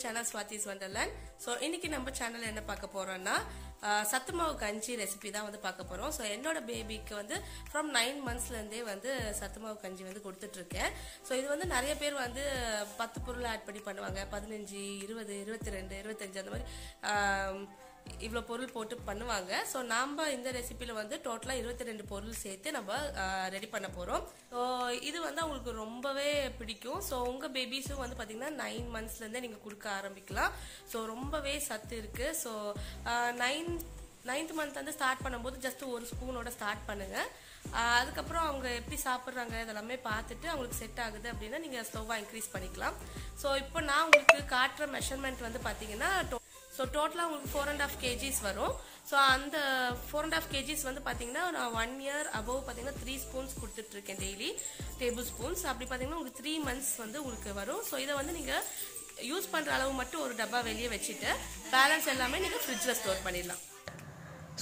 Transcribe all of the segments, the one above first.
Channel Swathi's wonderland. So இன்னைக்கு நம்ம channel என்ன பார்க்க போறோம்னா சத்து மாவு கஞ்சி ரெசிபி தான் வந்து பார்க்க போறோம். ஸோ என்னோட பேபிக்கு வந்து ஃப்ரம் 9 monthsலேருந்தே வந்து சத்து மாவு கஞ்சி வந்து கொடுத்துட்டு இருக்கேன். ஸோ இது வந்து நிறைய பேர் வந்து 10 பொருள் ஆட் பண்ணி பண்ணுவாங்க, 15, 20, 22, 25 அந்த மாதிரி இவ்வளோ பொருள் போட்டு பண்ணுவாங்க. ஸோ நாம் இந்த ரெசிபியில் வந்து டோட்டலாக 22 பொருள் சேர்த்து நம்ம ரெடி பண்ண போகிறோம். ஸோ இது வந்து அவங்களுக்கு ரொம்பவே பிடிக்கும். ஸோ உங்கள் பேபிஸும் வந்து பார்த்திங்கன்னா 9 monthsலேருந்தே நீங்கள் கொடுக்க ஆரம்பிக்கலாம். ஸோ ரொம்பவே சத்து இருக்குது. ஸோ 9th month வந்து ஸ்டார்ட் பண்ணும்போது ஜஸ்ட் ஒரு ஸ்பூனோட ஸ்டார்ட் பண்ணுங்கள். அதுக்கப்புறம் அவங்க எப்படி சாப்பிட்றாங்க இதெல்லாமே பார்த்துட்டு அவங்களுக்கு செட் ஆகுது அப்படின்னா நீங்கள் ஸ்லோவாக இன்க்ரீஸ் பண்ணிக்கலாம். ஸோ இப்போ நான் உங்களுக்கு காட்டுற மெஷர்மெண்ட் வந்து பார்த்தீங்கன்னா ஸோ டோட்டலாக உங்களுக்கு 4.5 kgs வரும். ஸோ அந்த 4.5 kgs வந்து பார்த்தீங்கன்னா நான் 1 year above பார்த்தீங்கன்னா 3 spoons கொடுத்துட்ருக்கேன் டெய்லி, டேபிள் ஸ்பூன்ஸ். அப்படி பார்த்தீங்கன்னா உங்களுக்கு 3 months வந்து உங்களுக்கு வரும். ஸோ இதை வந்து நீங்கள் யூஸ் பண்ணுற அளவு மட்டும் ஒரு டப்பா வெளியே வச்சுட்டு பேலன்ஸ் எல்லாமே நீங்கள் ஃப்ரிட்ஜில் ஸ்டோர் பண்ணிடலாம்.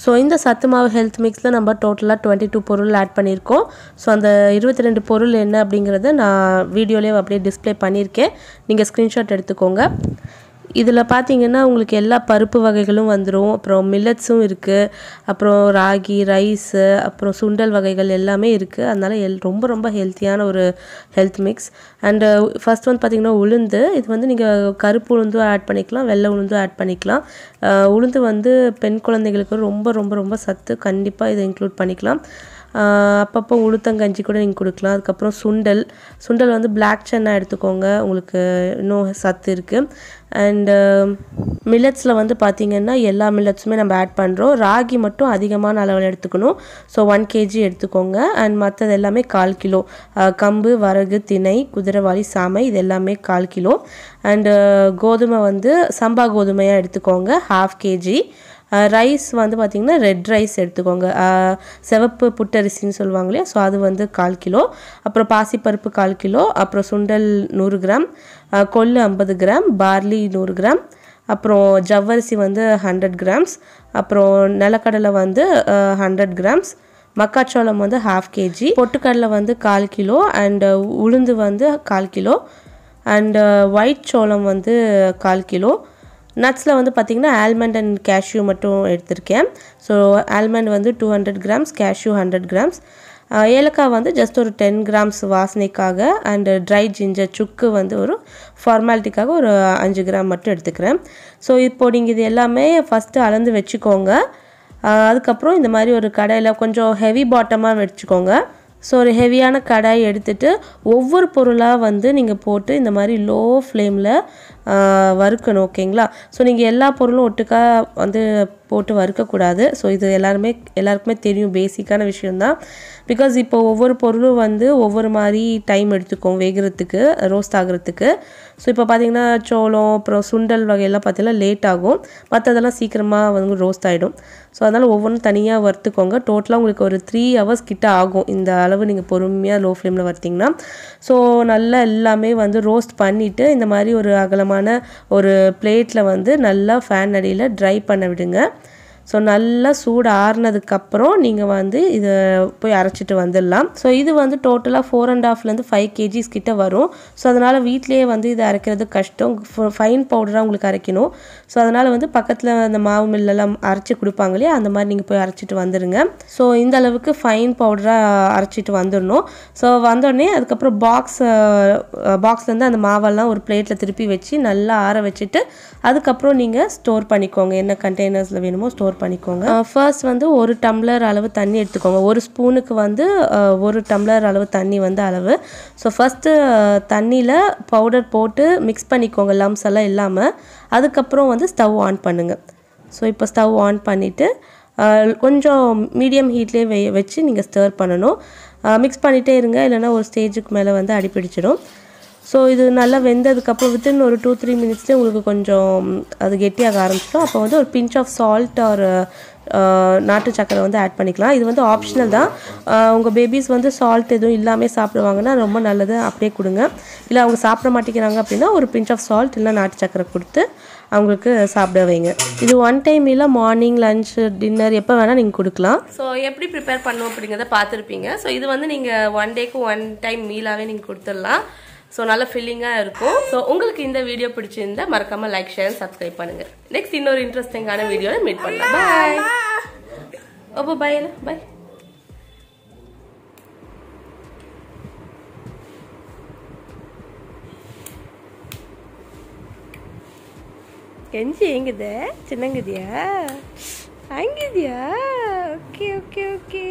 ஸோ இந்த சத்து மாவு ஹெல்த் மிக்ஸில் நம்ம டோட்டலாக 22 பொருள் ஆட் பண்ணியிருக்கோம். ஸோ அந்த 22 பொருள் என்ன அப்படிங்கிறத நான் வீடியோலேயே அப்படியே டிஸ்பிளே பண்ணியிருக்கேன், நீங்கள் ஸ்க்ரீன்ஷாட் எடுத்துக்கோங்க. இதில் பார்த்தீங்கன்னா உங்களுக்கு எல்லா பருப்பு வகைகளும் வந்துடும், அப்புறம் மில்லட்ஸும் இருக்குது, அப்புறம் ராகி, ரைஸு, அப்புறம் சுண்டல் வகைகள் எல்லாமே இருக்குது. அதனால் ரொம்ப ரொம்ப ஹெல்த்தியான ஒரு ஹெல்த் மிக்ஸ். அண்டு ஃபஸ்ட் வந்து பார்த்திங்கன்னா உளுந்து. இது வந்து நீங்கள் கருப்பு உளுந்தும் ஆட் பண்ணிக்கலாம், வெள்ளை உளுந்தும் ஆட் பண்ணிக்கலாம். உளுந்து வந்து பெண் குழந்தைகளுக்கு ரொம்ப ரொம்ப ரொம்ப சத்து, கண்டிப்பாக இதை இன்க்ளூட் பண்ணிக்கலாம். அப்பப்போ உளுத்தங்கஞ்சி கூட நீங்கள் கொடுக்கலாம். அதுக்கப்புறம் சுண்டல் வந்து பிளாக் சன்னா எடுத்துக்கோங்க, உங்களுக்கு இன்னும் சத்து இருக்குது. அண்டு மில்லட்ஸில் வந்து பார்த்திங்கன்னா எல்லா மில்லட்ஸுமே நம்ம ஆட் பண்ணுறோம். ராகி மட்டும் அதிகமான அளவில் எடுத்துக்கணும். ஸோ 1 kg எடுத்துக்கோங்க. அண்ட் மற்றது எல்லாமே 1/4 கிலோ. கம்பு, வரகு, திணை, குதிரைவாலி, சாமை இது எல்லாமே 1/4 கிலோ. அண்டு கோதுமை வந்து சம்பா கோதுமையாக எடுத்துக்கோங்க, 1/2 kg. ரைஸ் வந்து பார்த்திங்கன்னா ரெட் ரைஸ் எடுத்துக்கோங்க, சிவப்பு புட்டரிசின்னு சொல்லுவாங்க இல்லையா, ஸோ அது வந்து 1/4 கிலோ. அப்புறம் பாசிப்பருப்பு 1/4 கிலோ. அப்புறம் சுண்டல் 100 கிராம், கொள்ளு 50 கிராம், பார்லி 100 கிராம், அப்புறம் ஜவ்வரிசி வந்து 100 grams, அப்புறம் நிலக்கடலை வந்து 100 grams, மக்காச்சோளம் வந்து 1/2 kg, பொட்டுக்கடலை வந்து 1/4 கிலோ, அண்டு உளுந்து வந்து 1/4 கிலோ, அண்டு ஒயிட் சோளம் வந்து 1/4 கிலோ. நட்ஸில் வந்து பார்த்திங்கன்னா ஆல்மண்ட் அண்ட் கேஷ்யூ மட்டும் எடுத்திருக்கேன். ஸோ ஆல்மண்ட் வந்து 200 grams, கேஷ்யூ 100 grams. ஏலக்காய் வந்து ஜஸ்ட் ஒரு 10 grams வாசனைக்காக. அண்டு ட்ரை ஜிஞ்சர் சுக்கு வந்து ஒரு ஃபார்மாலிட்டிக்காக ஒரு 5 gram மட்டும் எடுத்துக்கிறேன். ஸோ இப்போ நீங்கள் இது எல்லாமே ஃபஸ்ட்டு அளந்து வச்சுக்கோங்க. அதுக்கப்புறம் இந்த மாதிரி ஒரு கடாயில் கொஞ்சம் ஹெவி பாட்டமாக வச்சுக்கோங்க. ஸோ ஒரு ஹெவியான கடாய் எடுத்துகிட்டு ஒவ்வொரு பொருளாக வந்து நீங்கள் போட்டு இந்த மாதிரி லோ ஃப்ளேமில் வறுக்கணும், ஓகேங்களா? ஸோ நீங்கள் எல்லா பொருளும் ஒட்டுக்கா வந்து போட்டு வறுக்கக்கூடாது. ஸோ இது எல்லாருக்குமே தெரியும், பேசிக்கான விஷயந்தான். பிகாஸ் இப்போ ஒவ்வொரு பொருளும் வந்து ஒவ்வொரு மாதிரி டைம் எடுத்துக்கும் வேகிறதுக்கு, ரோஸ்ட் ஆகிறதுக்கு. ஸோ இப்போ பார்த்திங்கன்னா சோளம் அப்புறம் சுண்டல் வகையெல்லாம் பார்த்திங்கன்னா லேட் ஆகும், மற்றதெல்லாம் சீக்கிரமாக வந்து ரோஸ்ட் ஆகிடும். ஸோ அதனால் ஒவ்வொன்றும் தனியாக வறுத்துக்கோங்க. டோட்டலாக உங்களுக்கு ஒரு 3 hours கிட்ட ஆகும் இந்த அளவு நீங்கள் பொறுமையாக லோ ஃப்ளேமில் வறுத்திங்கன்னா. ஸோ நல்லா எல்லாமே வந்து ரோஸ்ட் பண்ணிவிட்டு இந்த மாதிரி ஒரு அகலமான ஒரு பிளேட்டில் வந்து நல்லா ஃபேன் அடியில் ட்ரை பண்ண விடுங்க. ஸோ நல்லா சூடு ஆறுனதுக்கப்புறம் நீங்கள் வந்து இதை போய் அரைச்சிட்டு வந்துடலாம். ஸோ இது வந்து டோட்டலாக 4.5 5 kgs கிட்ட வரும். ஸோ அதனால் வீட்டிலேயே வந்து இதை அரைக்கிறது கஷ்டம், ஃபைன் பவுடராக உங்களுக்கு அரைக்கணும். ஸோ அதனால் வந்து பக்கத்தில் அந்த மாவு மில்லெல்லாம் அரைச்சி கொடுப்பாங்க இல்லையா, அந்த மாதிரி நீங்கள் போய் அரைச்சிட்டு வந்துடுங்க. ஸோ இந்த அளவுக்கு ஃபைன் பவுடராக அரைச்சிட்டு வந்துடணும். ஸோ வந்தோடனே அதுக்கப்புறம் பாக்ஸ்லேருந்து அந்த மாவெல்லாம் ஒரு பிளேட்டில் திருப்பி வச்சு நல்லா ஆற வச்சுட்டு அதுக்கப்புறம் நீங்கள் ஸ்டோர் பண்ணிக்கோங்க, என்ன கண்டெய்னர்ஸில் வேணுமோ ஸ்டோர் பண்ணிக்கோங்க. ஃபர்ஸ்ட் வந்து 1 tumbler அளவு தண்ணி எடுத்துக்கோங்க. ஒரு ஸ்பூனுக்கு வந்து 1 tumbler அளவு தண்ணி வந்து அளவு. ஸோ ஃபஸ்ட்டு தண்ணியில் பவுடர் போட்டு மிக்ஸ் பண்ணிக்கோங்க, லம்ஸ் எல்லாம் இல்லாமல். அதுக்கப்புறம் வந்து ஸ்டவ் ஆன் பண்ணுங்கள். ஸோ இப்போ ஸ்டவ் ஆன் பண்ணிவிட்டு கொஞ்சம் மீடியம் ஹீட்லேயே வச்சு நீங்கள் ஸ்டர் பண்ணணும். மிக்ஸ் பண்ணிகிட்டே இருங்க, இல்லைனா ஒரு ஸ்டேஜுக்கு மேலே வந்து அடிப்பிடிச்சிடும். ஸோ இது நல்லா வெந்ததுக்கப்புறம் வித்தின் ஒரு 2-3 minutesலேயே உங்களுக்கு கொஞ்சம் அது கெட்டியாக ஆரம்பிச்சிடும். அப்போ வந்து ஒரு பிஞ்ச் ஆஃப் சால்ட் ஒரு நாட்டு சக்கரை வந்து ஆட் பண்ணிக்கலாம். இது வந்து ஆப்ஷனல் தான். உங்கள் பேபிஸ் வந்து சால்ட் எதுவும் இல்லாமல் சாப்பிடுவாங்கன்னா ரொம்ப நல்லது, அப்படியே கொடுங்க. இல்லை அவங்க சாப்பிட மாட்டேங்கிறாங்க அப்படின்னா ஒரு பிஞ்ச் ஆஃப் சால்ட் இல்லை நாட்டு சக்கரை கொடுத்து அவங்களுக்கு சாப்பிட வைங்க. இது 1 time இல்லை, மார்னிங், லஞ்ச், டின்னர் எப்போ வேணால் நீங்கள் கொடுக்கலாம். ஸோ எப்படி ப்ரிப்பேர் பண்ணுவோம் அப்படிங்கிறத பார்த்துருப்பீங்க. ஸோ இது வந்து நீங்கள் 1 dayக்கு 1 time மீலாகவே நீங்கள் கொடுத்துடலாம். ஸோ நல்ல ஃபில்லிங்காக இருக்கும். ஸோ உங்களுக்கு இந்த வீடியோ பிடிச்சிருந்தா மறக்காம லைக் ஷேர் சப்ஸ்கிரைப் பண்ணுங்க. நெக்ஸ்ட் இன்னொரு இன்ட்ரெஸ்டிங்கான வீடியோவில் மீட் பண்ணலாம். பாய். ஓப்போ பாய் பாய். கஞ்சி எங்குது சின்னங்குதியா அங்குதியா? Okay okay okay.